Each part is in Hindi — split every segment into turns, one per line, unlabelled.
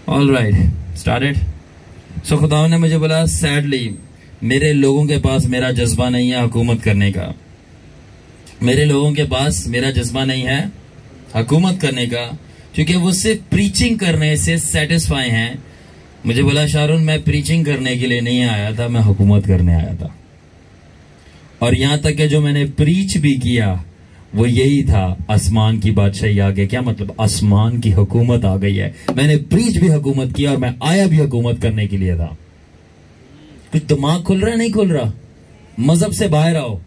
All right, started. सो खुदा ने मुझे बोला, सैडली मेरे लोगों के पास मेरा जज्बा नहीं है हुकूमत करने का। मेरे लोगों के पास मेरा जज्बा नहीं है हुकूमत करने का, क्योंकि वो सिर्फ प्रीचिंग करने से सेटिस्फाई हैं। मुझे बोला, शारून मैं प्रीचिंग करने के लिए नहीं आया था, मैं हुकूमत करने आया था। और यहां तक कि जो मैंने प्रीच भी किया वो यही था, आसमान की बादशाही आ गई। क्या मतलब? आसमान की हुकूमत आ गई है। मैंने प्रीच भी हुकूमत किया और मैं आया भी हुकूमत करने के लिए था। कुछ दिमाग खुल रहा है? नहीं खुल रहा? मजहब से बाहर आओ,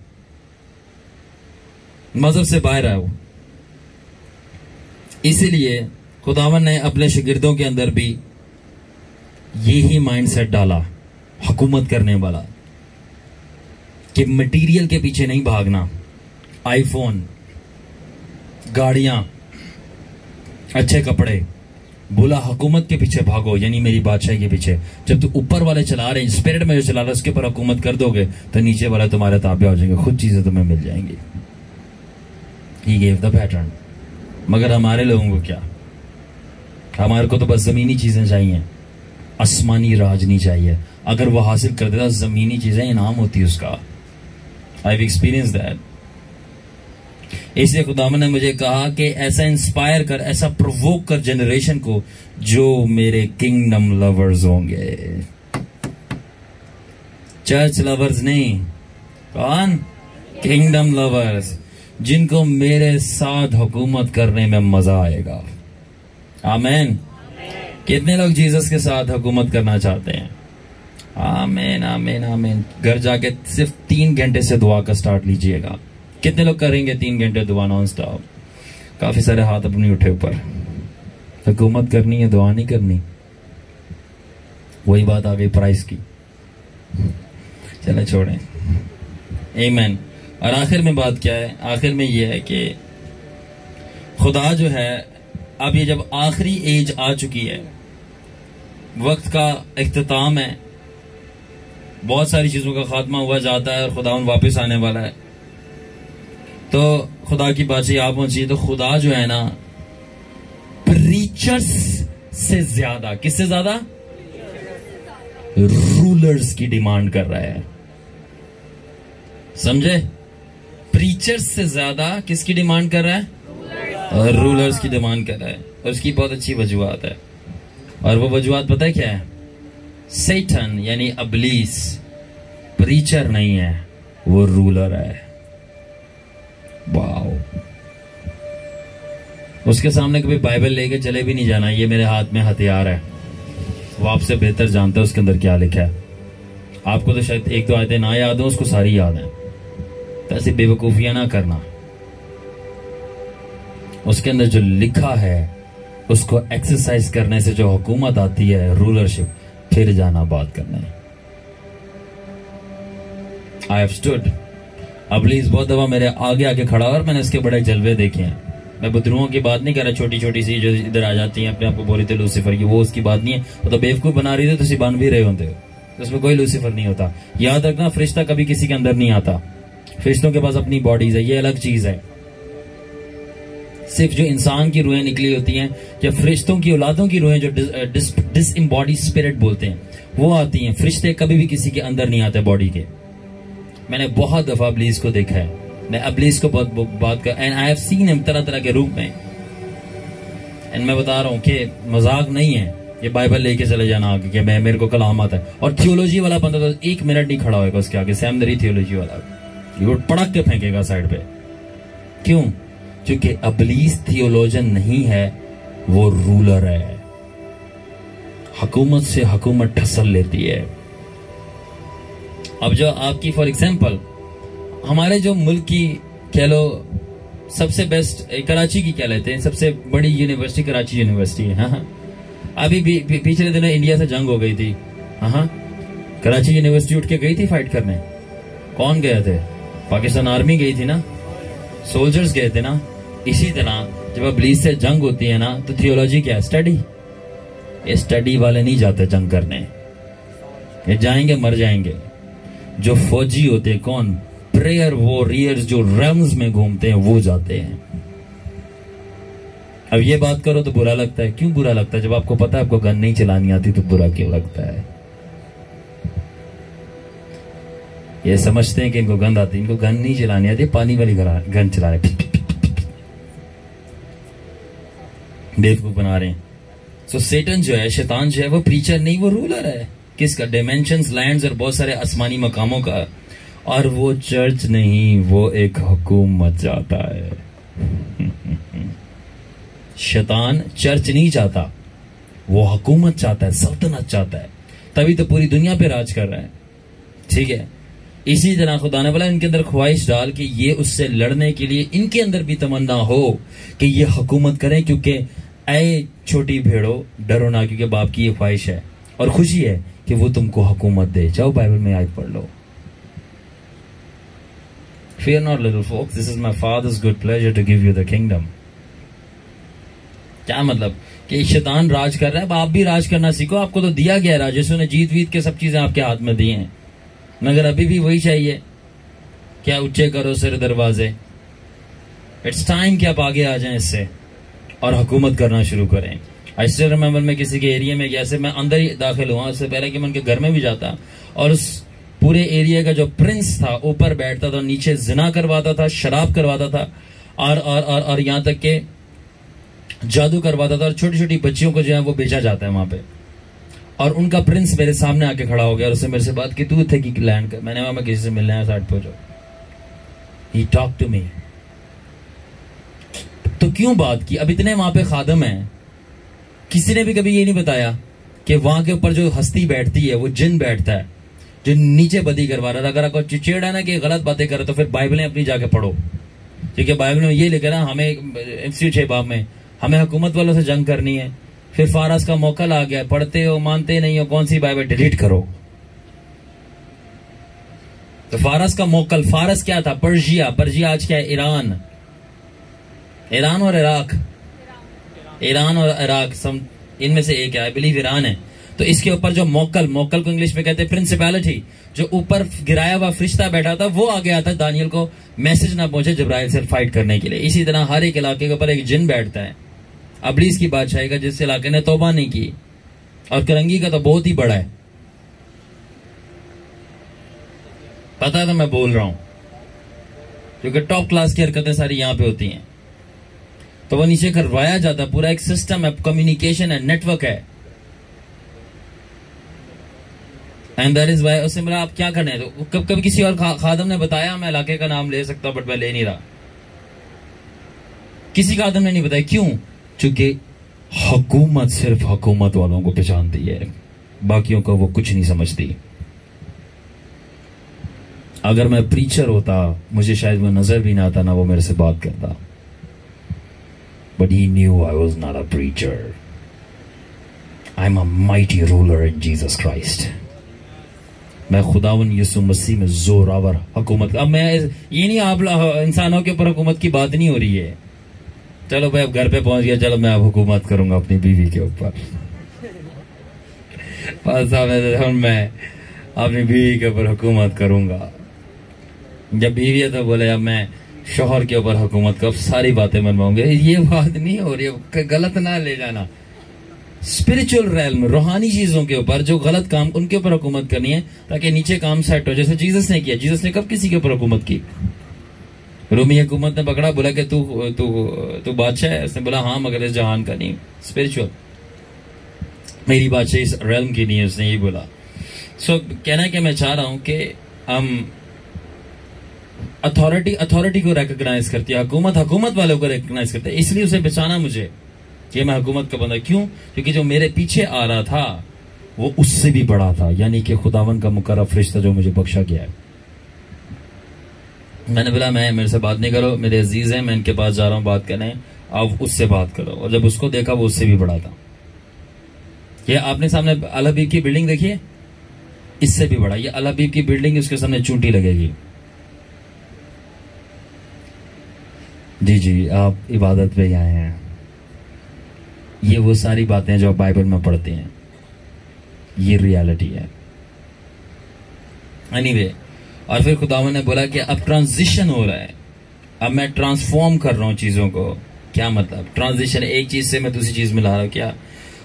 मजहब से बाहर आओ। इसीलिए खुदावन ने अपने शागिर्दों के अंदर भी यही माइंडसेट डाला, हुकूमत करने वाला, कि मटेरियल के पीछे नहीं भागना। आईफोन, गाड़ियां, अच्छे कपड़े, बोला हुकूमत के पीछे भागो, यानी मेरी बादशाही के पीछे। जब तू ऊपर वाले चला रहे, स्पिरिट में जो चला रहे, उसके ऊपर हुकूमत कर दोगे तो नीचे वाला तुम्हारे ताबे हो जाएंगे, खुद चीजें तुम्हें मिल जाएंगी। He gave the pattern। मगर हमारे लोगों को क्या? हमारे को तो बस जमीनी चीजें चाहिए, आसमानी राज नहीं चाहिए। अगर वो हासिल कर देता, जमीनी चीजें इनाम होती है उसका। I have experience that. इसलिए खुदावन ने मुझे कहा कि ऐसा इंस्पायर कर, ऐसा प्रोवोक कर जनरेशन को, जो मेरे किंगडम लवर्स होंगे। चर्च लवर्स नहीं, कौन? किंगडम लवर्स, जिनको मेरे साथ हुकूमत करने में मजा आएगा। आमीन। कितने लोग जीसस के साथ हुकूमत करना चाहते हैं? आमीन, आमीन, आमीन। घर जाके सिर्फ 3 घंटे से दुआ का स्टार्ट लीजिएगा। कितने लोग करेंगे 3 घंटे दुआ नॉन स्टॉप? काफी सारे हाथ अपनी उठे ऊपर। हुकूमत करनी है, दुआ नहीं करनी। वही बात आ गई प्राइस की। चले छोड़ें। आमीन। और आखिर में बात क्या है? आखिर में यह है कि खुदा जो है, अब ये जब आखिरी एज आ चुकी है, वक्त का इख्तिताम है, बहुत सारी चीजों का खात्मा हुआ जाता है और खुदा वापस आने वाला है, तो खुदा की बातचीत आप पहुंची। तो खुदा जो है ना, प्रीचर्स से ज्यादा, किससे ज्यादा? रूलर्स की डिमांड कर रहा है। समझे? प्रीचर्स से ज्यादा किसकी डिमांड कर रहा है? रूलर्स की डिमांड कर रहा है। और उसकी बहुत अच्छी वजूहत है, और वो वजूहत पता है क्या है? सैतान यानी इब्लीस प्रीचर नहीं है, वो रूलर है। वाओ। उसके सामने कभी बाइबल लेके चले भी नहीं जाना, ये मेरे हाथ में हथियार है। वो आपसे बेहतर जानता है उसके अंदर क्या लिखा है। आपको तो शायद 1-2 आयतें ना याद हो, उसको सारी याद है। तो ऐसी बेवकूफियां ना करना। उसके अंदर जो लिखा है उसको एक्सरसाइज करने से जो हुकूमत आती है, रूलरशिप, फिर जाना बात करने। I have stood. इब्लीस बहुत दफा मेरे आगे आगे खड़ा और मैंने इसके बड़े जलवे देखे हैं। मैं बुद्रुओं की बात नहीं कर रहा, छोटी छोटी सी जो इधर आ जाती हैं, अपने आप को बोल रही थी लूसीफर की, वो उसकी बात नहीं है। वो तो बेवकूफ बना रही थी, तो उसी बन भी रहे होते हो, तो उसमें कोई लूसीफर नहीं होता। याद रखना, फरिश्ता कभी किसी के अंदर नहीं आता। फरिश्तों के पास अपनी बॉडीज है, ये अलग चीज है। सिर्फ जो इंसान की रूहें निकली होती हैं, या फरिश्तों की औलादों की रूहें, जो डिसएम्बॉडीड स्पिरिट बोलते हैं, वो आती हैं। फरिश्ते कभी भी किसी के अंदर नहीं आते बॉडी के। मैंने बहुत दफा इब्लीस को देखा है, मैं इब्लीस को बहुत बात कर, and I have seen him तरह तरह के रूप में। एंड मैं बता रहा हूं कि मजाक नहीं है, ये बाइबल लेके चले जाना आगे कि मैं, मेरे को कलाम आता है। और थियोलॉजी वाला बंदा तो 1 मिनट नहीं खड़ा होगा उसके आगे। सेमिनरी थियोलॉजी वाला ये पड़क के फेंकेगा साइड पे। क्यों? क्योंकि इब्लीस थियोलॉजन नहीं है, वो रूलर है। हुकूमत से हुकूमत ठसल लेती है। अब जो आपकी फॉर एग्जाम्पल हमारे जो मुल्क की कह लो सबसे बेस्ट, कराची की क्या लेते हैं, सबसे बड़ी यूनिवर्सिटी कराची यूनिवर्सिटी है। हाँ, अभी भी पिछले दिनों इंडिया से जंग हो गई थी। हाँ, कराची यूनिवर्सिटी उठ के गई थी फाइट करने। कौन गए थे? पाकिस्तान आर्मी गई थी ना, सोल्जर्स गए थे ना। इसी तरह जब इब्लीस से जंग होती है ना, तो थियोलॉजी क्या है? स्टडी। ये स्टडी वाले नहीं जाते जंग करने, ये जाएंगे मर जाएंगे। जो फौजी होते हैं, कौन? प्रेयर वॉरियर्स, जो रेम्स में घूमते हैं, वो जाते हैं। अब ये बात करो तो बुरा लगता है। क्यों बुरा लगता है? जब आपको पता है आपको गन नहीं चलानी आती तो बुरा क्यों लगता है? ये समझते हैं कि इनको गन आती, इनको गन नहीं चलानी आती, पानी वाली गन चला रहे, बेवकूफ बना रहे हैं। सो सेटन जो है, शैतान जो है, वो प्रीचर नहीं, वो रूलर है। किसका? डायमेंशंस, लैंड्स और बहुत सारे आसमानी मकामों का। और वो चर्च नहीं, वो एक हुकूमत चाहता है। शैतान चर्च नहीं चाहता, वो हुकूमत चाहता है, सल्तनत चाहता है। तभी तो पूरी दुनिया पे राज कर रहा है। ठीक है, इसी तरह खुदा ने बोला इनके अंदर ख्वाहिश डाल कि ये उससे लड़ने के लिए इनके अंदर भी तमन्ना हो कि ये हुकूमत करें। क्योंकि ऐ छोटी भेड़ो डरो ना, क्योंकि बाप की ये ख्वाहिश है और खुशी है कि वो तुमको हुकूमत दे। जाओ बाइबल में आयत पढ़ लो, Fear not, little folks, this is my father's good pleasure to give you the kingdom. क्या मतलब? कि शैतान राज कर रहा है, आप भी राज करना सीखो। आपको तो दिया गया राज, यीशु ने जीत वीत के सब चीजें आपके हाथ में दी हैं, मगर अभी भी वही चाहिए। क्या ऊंचे करो सिर दरवाजे। इट्स टाइम कि आप आगे आ जाएं इससे और हुकूमत करना शुरू करें। आई स्टिल रिमेंबर, मैं किसी के एरिया में गया, से मैं अंदर ही दाखिल हुआ, उससे पहले कि मैं उनके घर में भी जाता, और उस पूरे एरिया का जो प्रिंस था ऊपर बैठता था, नीचे जिना करवाता था, शराब करवाता था, और यहां तक के जादू करवाता था, और छोटी छोटी बच्चियों को जो है वो बेचा जाता है वहां पे। और उनका प्रिंस मेरे सामने आके खड़ा हो गया और उससे मेरे से बात की, तू थे कि लैंड का? मैंने कहा मैं किसी से मिलने आया, साइड पे जाओ। He talk to me. तो क्यों बात की? अब इतने वहां पे खादम हैं, किसी ने भी कभी ये नहीं बताया कि वहां के ऊपर जो हस्ती बैठती है, वो जिन बैठता है जो नीचे बदी करवा रहा था। अगर आपको चिचेड़ा ना कि गलत बातें करे तो फिर बाइबलें अपनी जाके पढ़ो, क्योंकि बाइबल में ये लिखा ना, हमें इफ्सी 6 बाब में हमें हुकूमत वालों से जंग करनी है। फिर फारस का मौका आ गया, पढ़ते हो मानते नहीं हो, कौन सी बाइबल? डिलीट करो। तो फारस का मौकल, फारस क्या था? पर्शिया। पर्शिया आज क्या है? ईरान। ईरान और इराक, ईरान और इराक इनमें से एक है, आई बिलीव ईरान है। तो इसके ऊपर जो मौकल, मौकल को इंग्लिश में कहते हैं प्रिंसिपैलिटी, जो ऊपर गिराया हुआ फरिश्ता बैठा था, वो आ गया था दानियल को मैसेज ना पहुंचे जिब्राइल से फाइट करने के लिए। इसी तरह हर एक इलाके के ऊपर एक जिन बैठता है, अबलीस की बादशाही का, जिस इलाके ने तौबा नहीं की। और करंगी का तो बहुत ही बड़ा है, पता है तो मैं बोल रहा हूं, क्योंकि टॉप क्लास की हरकतें सारी यहां पे होती हैं। तो वो नीचे करवाया जाता, पूरा एक सिस्टम है, कम्युनिकेशन है, नेटवर्क है। And that is why. उससे बोला आप क्या करने हैं? तो कब कभी किसी और खादम ने बताया, मैं इलाके का नाम ले सकता हूं बट मैं ले नहीं रहा। किसी खादम ने नहीं बताया। क्यों? क्योंकि हुकूमत सिर्फ हुकूमत वालों को पहचानती है, बाकियों को वो कुछ नहीं समझती। अगर मैं प्रीचर होता, मुझे शायद वो नजर भी ना आता, ना वो मेरे से बात करता। But he new I was not a preacher, I am a mighty ruler in Jesus Christ. मैं खुदावन यीशु मसीह में जोरावर हुकूमत। अब मैं ये नहीं, आप इंसानों के ऊपर हुकूमत की बात नहीं हो रही है। चलो भाई अब घर पे पहुंच गया, चलो मैं अब हुकूमत करूंगा अपनी बीवी के ऊपर। मैं अपनी बीवी के ऊपर हुकूमत करूंगा। जब बीवी है तो बोले अब मैं शोहर के ऊपर हुकूमत कर, सारी बातें मनवाऊंगे। ये बात नहीं हो रही है, गलत ना ले जाना। स्पिरिचुअल रैल्म, रूहानी चीजों के ऊपर जो गलत काम, उनके ऊपर हुकूमत करनी है ताकि नीचे काम सेट हो, जैसे जीसस ने किया। जीसस ने कब किसी के ऊपर हुकूमत की? रोमी हुकूमत ने पकड़ा, बोला कि तू बादशाह है। उसने बोला हाँ, मगर इस जहान का नहीं, स्पिरिचुअल, मेरी बादशाह इस रैल्म की नहीं है, उसने ये बोला। सो कहना कि मैं चाह रहा हूं कि हम अथॉरिटी को रिकॉग्नाइज करती है, हुकूमत वालों को रिकॉग्नाइज करती है। इसलिए उसे बचाना मुझे कि मैं हुकूमत का बंदा। क्यों? क्योंकि जो मेरे पीछे आ रहा था वो उससे भी बड़ा था, यानी कि खुदावन का मुकर्रब फरिश्ता जो मुझे बख्शा गया है। मैंने बोला मैं, मेरे से बात नहीं करो, मेरे अजीज हैं, मैं इनके पास जा रहा हूं बात करने, अब उससे बात करो। और जब उसको देखा वो उससे भी बड़ा था। ये आपने सामने अल हबीब की बिल्डिंग देखी है, इससे भी बड़ा। ये अल हबीब की बिल्डिंग, उसके सामने चूंटी लगेगी। जी आप इबादत पे आए हैं। ये वो सारी बातें जो आप बाइबल में पढ़ते हैं, ये रियलिटी है। एनीवे, और फिर खुदावन ने बोला कि अब ट्रांजिशन हो रहा है, अब मैं ट्रांसफॉर्म कर रहा हूं चीजों को। क्या मतलब? ट्रांजिशन, एक चीज से मैं दूसरी चीज मिला रहा हूं क्या?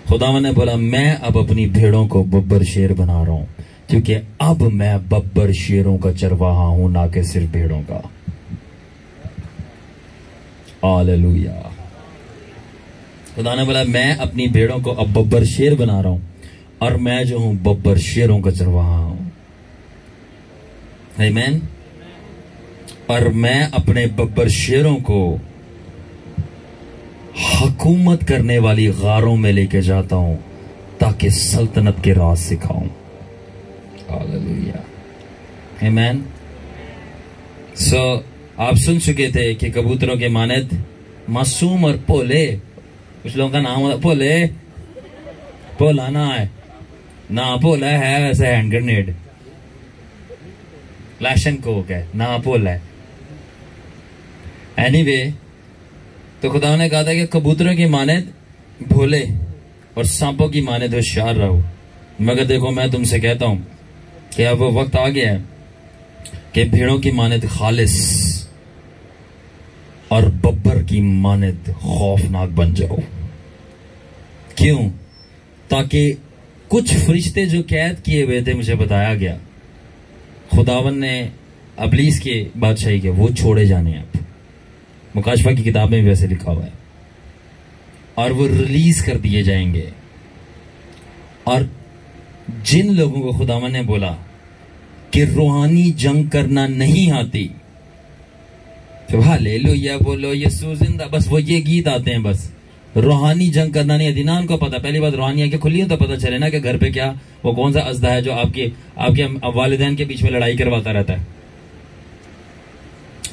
खुदावन ने बोला मैं अब अपनी भेड़ों को बब्बर शेर बना रहा हूं, क्योंकि अब मैं बब्बर शेरों का चरवाहा हूं, ना कि सिर्फ भेड़ों का। हालेलुया। खुदा ने बोला मैं अपनी भेड़ों को अब बब्बर शेर बना रहा हूं, और मैं जो हूं बब्बर शेरों का चरवाहा हूं। आमीन। और मैं अपने बब्बर शेरों को हुकूमत करने वाली गारों में लेके जाता हूं, ताकि सल्तनत के राज सिखाऊं। हालेलुया। आमीन। सो आप सुन चुके थे कि कबूतरों के मानद मासूम और भोले, कुछ लोगों का नाम होता भोले, भोला ना है ना, भोला है वैसे हैंड ग्रेनेड, लैशन कोक है ना, भोला है। एनीवे, तो खुदा ने कहा था कि कबूतरों की मानद भोले और सांपों की मानद होशियार रहो। मगर देखो मैं तुमसे कहता हूं कि अब वो वक्त आ गया है कि भेड़ों की मानद खालिस और बब्बर की मानद खौफनाक बन जाओ। क्यों? ताकि कुछ फरिश्ते जो कैद किए हुए थे, मुझे बताया गया खुदावन ने अबलीस के बादशाही के, वो छोड़े जाने हैं। अब मुकाशफा की किताब में भी वैसे लिखा हुआ है, और वो रिलीज कर दिए जाएंगे। और जिन लोगों को खुदावन ने बोला कि रूहानी जंग करना नहीं आती, तो हालेलुया बोलो यीशु जिंदा, बस वो ये गीत आते हैं, बस रूहानी जंग करना नहीं आती ना उनको पता। पहली बात रूहानी आंखें खुली हो तो पता चले ना कि घर पे क्या वो कौन सा अज़दा है जो आपके वालिदैन के बीच में लड़ाई करवाता रहता है।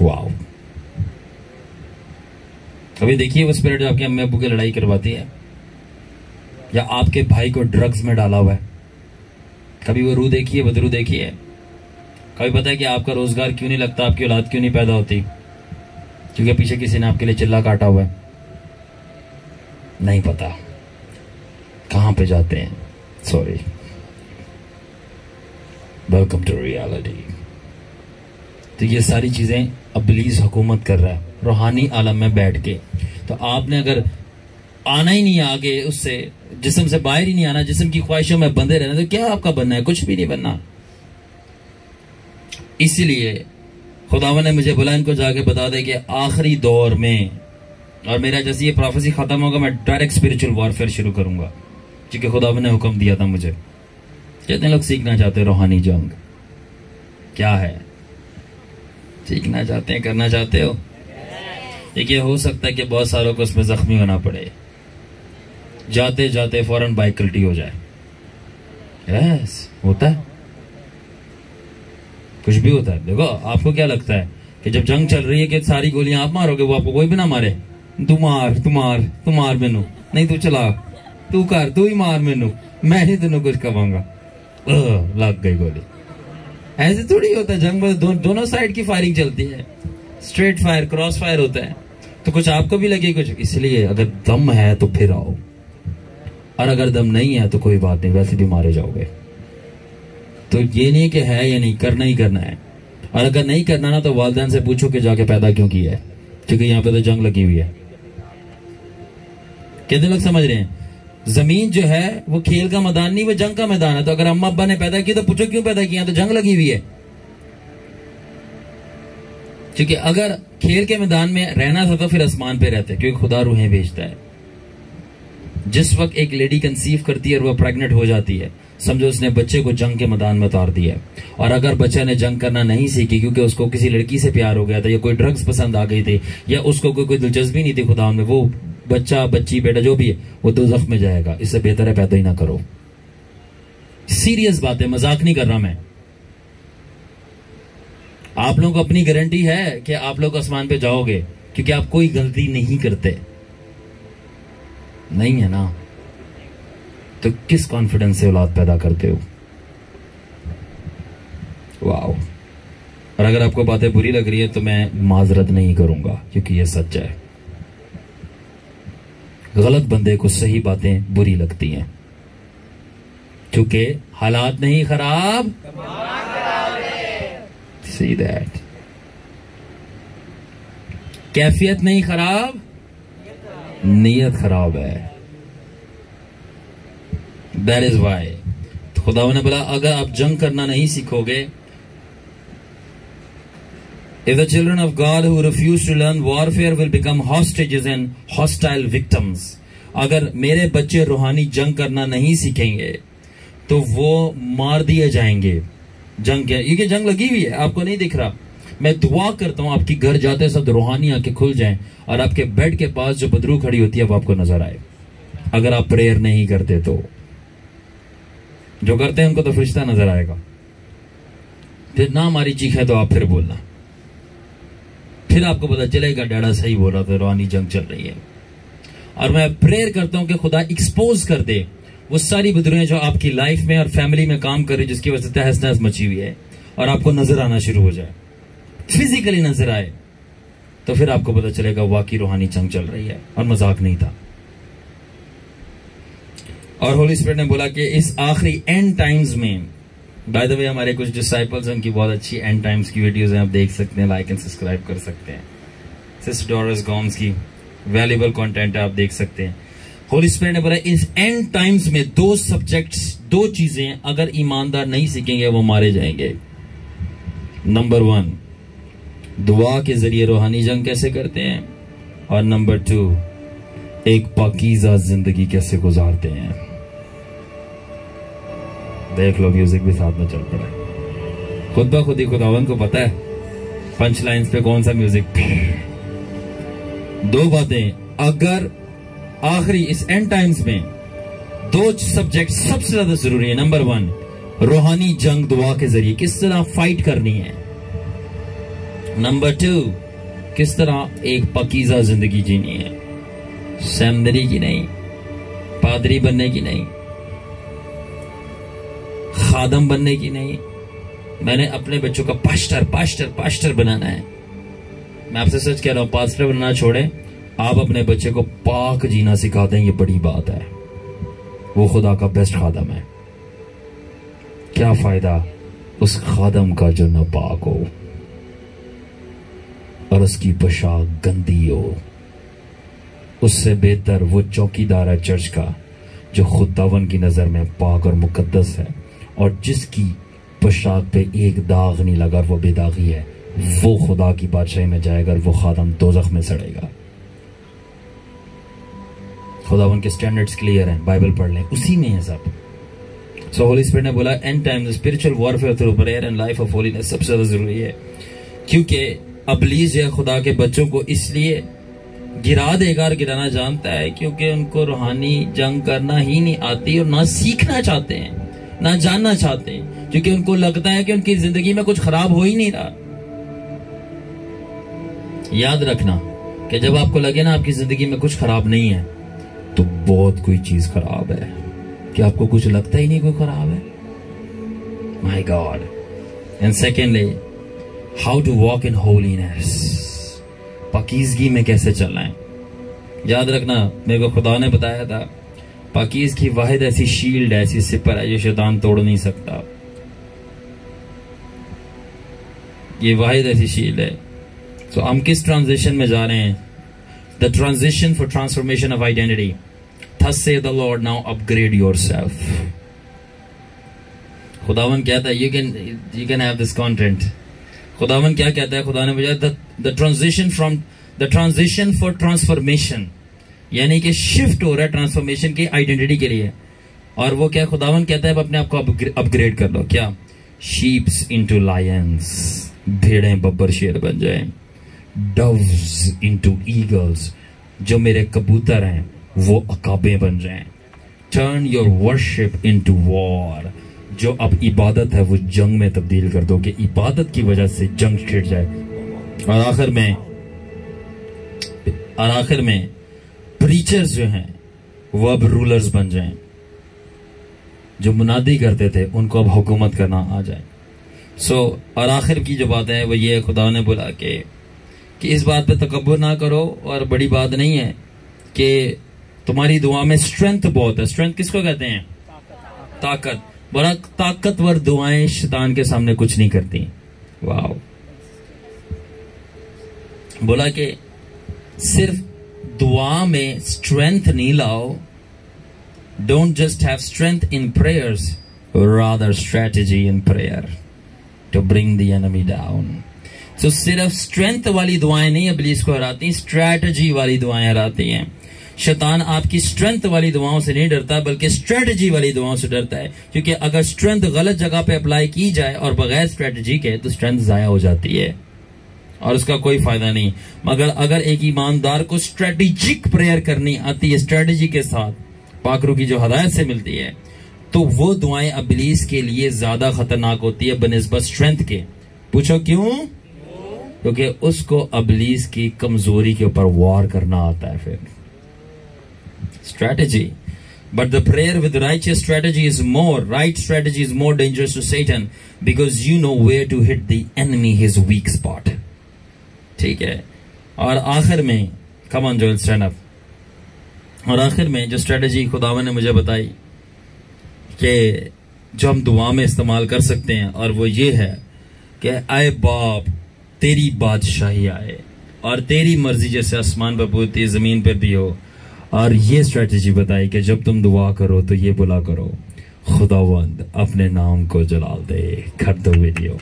वाओ। कभी देखिए वो स्पिरिट जो आपके अम्मी अब्बू की लड़ाई करवाती है, या आपके भाई को ड्रग्स में डाला हुआ है। कभी वो रूह देखिए, बदरू देखिए। कभी पता है कि आपका रोजगार क्यों नहीं लगता, आपकी औलाद क्यों नहीं पैदा होती? क्योंकि पीछे किसी ने आपके लिए चिल्ला काटा हुआ है। नहीं पता कहां पे जाते हैं। सॉरी। Welcome to reality. तो ये सारी चीजें इब्लीस हुकूमत कर रहा है रूहानी आलम में बैठ के। तो आपने अगर आना ही नहीं आगे, उससे जिस्म से बाहर ही नहीं आना, जिस्म की ख्वाहिशों में बंधे रहना, तो क्या आपका बनना है? कुछ भी नहीं बनना। इसीलिए खुदावन ने मुझे बोला इनको जाके बता दे कि आखिरी दौर में, और मेरा जैसे ये प्रोफेसी खत्म होगा, मैं डायरेक्ट स्पिरिचुअल वॉरफेयर शुरू करूंगा, क्योंकि खुदावन ने हुक्म दिया था मुझे। कितने लोग सीखना चाहते हैं रूहानी जंग? क्या है? सीखना चाहते हैं, करना चाहते हो? देखिए हो सकता है कि बहुत सारों को उसमें जख्मी होना पड़े, जाते जाते फौरन बाइक कल्टी हो जाए। यस, होता है, कुछ भी होता है। देखो आपको क्या लगता है कि जब जंग चल रही है कि सारी गोलियां आप मारोगे, वो आपको कोई भी ना मारे? तू मार मैनू, नहीं तू चला, तू कर, तू ही मार मैनू, मैं नहीं तेनों कुछ कहूंगा। लग गई गोली। ऐसे थोड़ी होता है जंग में, दोनों साइड की फायरिंग चलती है, स्ट्रेट फायर, क्रॉस फायर होता है। तो कुछ आपको भी लगे कुछ, इसलिए अगर दम है तो फिर आओ, और अगर दम नहीं है तो कोई बात नहीं, वैसे भी मारे जाओगे। तो ये नहीं कि है या नहीं, करना ही करना है। और अगर नहीं करना ना, तो वालिदैन से पूछो कि जाके पैदा क्यों किया है, क्योंकि यहाँ पे तो जंग लगी हुई है। कितने लोग समझ रहे हैं? जमीन जो है वो खेल का मैदान नहीं, वो जंग का मैदान है। तो अगर अम्मा अब्बा ने पैदा किया तो पूछो क्यों पैदा किया, तो जंग लगी हुई है। क्योंकि अगर खेल के मैदान में रहना था तो फिर आसमान पे रहते, क्योंकि खुदा रूहें भेजता है। जिस वक्त एक लेडी कंसीव करती है और वह प्रेग्नेंट हो जाती है, समझो उसने बच्चे को जंग के मैदान में उतार दिया है। और अगर बच्चे ने जंग करना नहीं सीखी, क्योंकि उसको किसी लड़की से प्यार हो गया था, या कोई ड्रग्स पसंद आ गई थी, या उसको कोई दिलचस्पी नहीं थी खुदा में, वो बच्चा बच्ची बेटा जो भी है वो दोज़ख में जाएगा। इससे बेहतर है पैदा ही ना करो। सीरियस बात है, मजाक नहीं कर रहा मैं। आप लोगों को अपनी गारंटी है कि आप लोग आसमान पे जाओगे, क्योंकि आप कोई गलती नहीं करते, नहीं है ना? तो किस कॉन्फिडेंस से औलाद पैदा करते हो? वाओ। और अगर आपको बातें बुरी लग रही है तो मैं माजरत नहीं करूंगा, क्योंकि ये सच है। गलत बंदे को सही बातें बुरी लगती हैं, क्योंकि हालात नहीं खराब, सी दैट। कैफियत नहीं खराब, नीयत खराब है। That is why. तो खुदा ने बोला अगर आप जंग करना नहीं सीखोगे, if the children of God who refuse to learn warfare will become hostages and hostile victims, अगर मेरे बच्चे रूहानी जंग करना नहीं सीखेंगे तो वो मार दिए जाएंगे। जंग क्या? ये जंग लगी हुई है, आपको नहीं दिख रहा। मैं दुआ करता हूं आपकी घर जाते सब रूहानी आंखें खुल जाएं और आपके बेड के पास जो बदरू खड़ी होती है वो आपको नजर आए। अगर आप प्रेयर नहीं करते तो, जो करते हैं उनको तो फरिश्ता नजर आएगा। फिर ना हमारी चीख है तो आप फिर बोलना, फिर आपको पता चलेगा डैडा सही बोल रहा था, रूहानी जंग चल रही है। और मैं प्रेयर करता हूं कि खुदा एक्सपोज कर दे वो सारी बदरुएं जो आपकी लाइफ में और फैमिली में काम कर रही, जिसकी वजह से तहस नहस मची हुई है, और आपको नजर आना शुरू हो जाए, फिजिकली नजर आए, तो फिर आपको पता चलेगा वाकई रूहानी जंग चल रही है और मजाक नहीं था। और होली स्पिरिट ने बोला कि इस आखिरी एंड टाइम्स में, बाय द वे हमारे कुछ डिसाइपल्स हैं, उनकी बहुत अच्छी एंड टाइम्स की वीडियोस हैं, आप देख सकते हैं, लाइक एंड सब्सक्राइब कर सकते हैं। सिस्टर डोरिस गॉम्स की वैल्यूएबल कंटेंट है, आप देख सकते हैं। होली स्पिरिट ने बोला इस एंड टाइम्स में दो सब्जेक्ट्स, दो चीजें अगर ईमानदार नहीं सीखेंगे वो मारे जाएंगे। नंबर 1, दुआ के जरिए रूहानी जंग कैसे करते हैं, और नंबर 2, एक पाकीज़ा जिंदगी कैसे गुजारते हैं। देख लो, म्यूजिक भी साथ में चल पड़ा है। खुद ब खुद ही खुदावन को पता है पंच लाइन्स पे कौन सा म्यूजिक। दो बातें, अगर आखिरी इस एंड टाइम्स में दो सब्जेक्ट सबसे ज्यादा जरूरी है। नंबर 1, रूहानी जंग दुआ के जरिए किस तरह फाइट करनी है। नंबर 2, किस तरह एक पाकीज़ा जिंदगी जीनी है, सेमनरी की नहीं, पादरी बनने की नहीं, खादम बनने की नहीं। मैंने अपने बच्चों का पास्टर बनाना है। मैं आपसे सच कह रहा हूं, पास्टर बनना छोड़े, आप अपने बच्चे को पाक जीना सिखा दें, ये बड़ी बात है। वो खुदा का बेस्ट खादम है। क्या फायदा उस खादम का जो नापाक हो और उसकी पोशाक गंदी हो। उससे बेहतर वो चौकीदार है चर्च का जो खुदावन की नजर में पाक और मुकद्दस है, और जिसकी पोशाक पे एक दाग नहीं लगा और वो बेदागी है, वो खुदा की बादशाही में जाएगा और वो खादम दोज़ख में सड़ेगा। खुदावन के स्टैंडर्ड्स क्लियर हैं, बाइबल पढ़ लें, उसी में है सब। सो होली स्पिरिट ने बोला and time spiritual warfare through prayer and life of holiness सबसे ज्यादा जरूरी है, क्योंकि अबलीस है खुदा के बच्चों को इसलिए गिरा देगा और गिराना जानता है क्योंकि उनको रूहानी जंग करना ही नहीं आती और ना सीखना चाहते हैं, ना जानना चाहते हैं, क्योंकि उनको लगता है कि उनकी जिंदगी में कुछ खराब हो ही नहीं रहा। याद रखना कि जब आपको लगे ना आपकी जिंदगी में कुछ खराब नहीं है, तो बहुत कोई चीज खराब है। कि आपको कुछ लगता ही नहीं कोई खराब है। My God. And secondly, how to walk in holiness, पाकीज़गी में कैसे चलना है। याद रखना, मेरे को खुदा ने बताया था पाकीज़ की वाहिद ऐसी शील्ड, ऐसी सिपर है जो शैतान तोड़ नहीं सकता। ये वाहिद ऐसी शील्ड है। तो हम किस ट्रांजिशन में जा रहे हैं? The transition for transformation of identity. Thus say the Lord, now upgrade yourself. खुदावन कहता है you can have this content. खुदावन क्या कहता है? खुदा ने बोला the transition for transformation, यानी कि शिफ्ट हो रहा है ट्रांसफॉर्मेशन की आइडेंटिटी के लिए। और वो क्या खुदावन कहता है? अपने आप को अपग्रेड कर लो। क्या? शीप्स इनटू लायंस, भेड़ें बब्बर शेर बन जाए। डव्स इनटू ईगल्स, जो मेरे कबूतर हैं वो अकाबे बन जाएं। Turn your worship into war, जो अब इबादत है वो जंग में तब्दील कर दो कि इबादत की वजह से जंग छिड़ जाए। और आखिर में प्रीचर्स जो हैं वो अब रूलर्स बन जाएं। जो मुनादी करते थे उनको अब हुकूमत करना आ जाए। और आखिर की जो बात है वो ये, खुदा ने बोला कि इस बात पे तकब्बुर ना करो। और बड़ी बात नहीं है कि तुम्हारी दुआ में स्ट्रेंथ बहुत है। स्ट्रेंथ किसको कहते हैं? ताकत। बड़ा ताकतवर दुआएं शैतान के सामने कुछ नहीं करती। वाह। बोला कि सिर्फ दुआ में स्ट्रेंथ नहीं लाओ, don't just have strength in prayers, rather strategy in prayer to bring the enemy down. तो सिर्फ स्ट्रेंथ वाली दुआएं नहीं इब्लीस को हराती, स्ट्रेटजी वाली दुआएं हराती हैं। शैतान आपकी स्ट्रेंथ वाली दुआओं से नहीं डरता, बल्कि स्ट्रेटजी वाली दुआओं से डरता है, क्योंकि अगर स्ट्रेंथ गलत जगह पे अप्लाई की जाए और बगैर स्ट्रेटजी के, तो स्ट्रेंथ जाया हो जाती है और उसका कोई फायदा नहीं। मगर अगर एक ईमानदार को स्ट्रेटेजिक प्रेयर करनी आती है, स्ट्रेटजी के साथ, पाकरू की जो हदायत से मिलती है, तो वो दुआएं इब्लीस के लिए ज्यादा खतरनाक होती है बनिस्बत स्ट्रेंथ के। पूछो क्यों? क्योंकि उसको इब्लीस की कमजोरी के ऊपर वार करना आता है। फिर strategy, but the prayer with righteous strategy is more, right strategy is more dangerous to Satan, because you know where to hit the enemy, his weak spot. ठीक है। और आखिर में, come on Joel, stand up. और आखिर में जो स्ट्रेटजी खुदावन ने मुझे बताई कि जो हम दुआ में इस्तेमाल कर सकते हैं, और वो ये है कि आए बाप तेरी बादशाही आए और तेरी मर्जी जैसे आसमान पर होती है जमीन पर भी हो। और ये स्ट्रेटजी बताई कि जब तुम दुआ करो तो ये बुला करो, खुदावंद अपने नाम को जलाल दे। कर दो वीडियो।